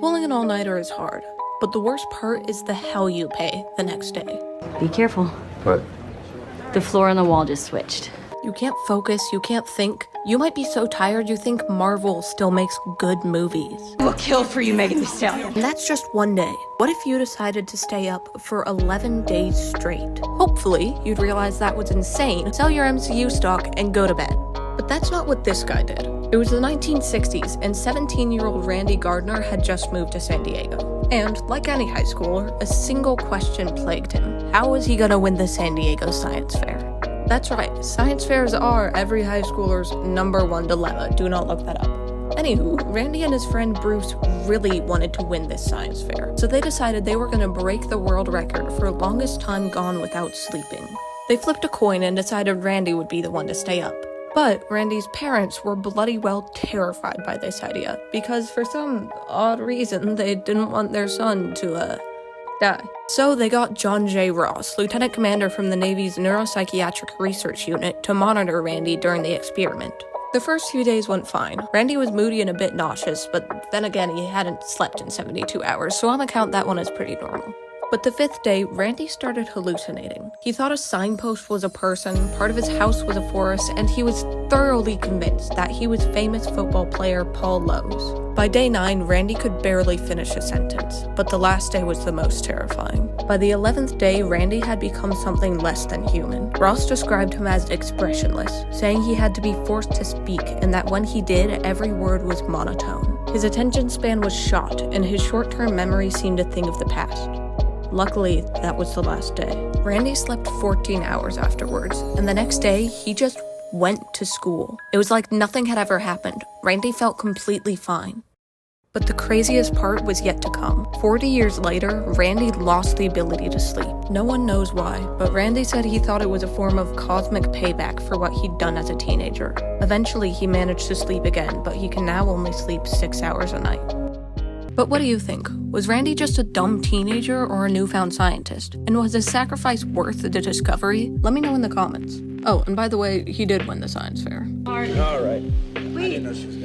Pulling an all-nighter is hard, but the worst part is the hell you pay the next day. Be careful. What? The floor on the wall just switched. You can't focus, you can't think. You might be so tired you think Marvel still makes good movies. We'll kill for you, Megan Thee Stallion. And that's just one day. What if you decided to stay up for 11 days straight? Hopefully, you'd realize that was insane, sell your MCU stock, and go to bed. But that's not what this guy did. It was the 1960s, and 17-year-old Randy Gardner had just moved to San Diego. And, like any high schooler, a single question plagued him. How was he gonna win the San Diego Science Fair? That's right, science fairs are every high schooler's #1 dilemma. Do not look that up. Anywho, Randy and his friend Bruce really wanted to win this science fair, so they decided they were gonna break the world record for longest time gone without sleeping. They flipped a coin and decided Randy would be the one to stay up. But Randy's parents were bloody well terrified by this idea, because for some odd reason, they didn't want their son to, die. So they got John J. Ross, lieutenant commander from the Navy's Neuropsychiatric Research Unit, to monitor Randy during the experiment. The first few days went fine. Randy was moody and a bit nauseous, but then again, he hadn't slept in 72 hours, so I'm gonna count that one as pretty normal. But the 5th day, Randy started hallucinating. He thought a signpost was a person, part of his house was a forest, and he was thoroughly convinced that he was famous football player Paul Lowe's. By day 9, Randy could barely finish a sentence, but the last day was the most terrifying. By the 11th day, Randy had become something less than human. Ross described him as expressionless, saying he had to be forced to speak, and that when he did, every word was monotone. His attention span was shot, and his short-term memory seemed a thing of the past. Luckily, that was the last day. Randy slept 14 hours afterwards, and the next day, he just went to school. It was like nothing had ever happened. Randy felt completely fine. But the craziest part was yet to come. 40 years later, Randy lost the ability to sleep. No one knows why, but Randy said he thought it was a form of cosmic payback for what he'd done as a teenager. Eventually, he managed to sleep again, but he can now only sleep 6 hours a night. But what do you think? Was Randy just a dumb teenager or a newfound scientist? And was his sacrifice worth the discovery? Let me know in the comments. Oh, and by the way, he did win the science fair. All right. Wait. I didn't know she was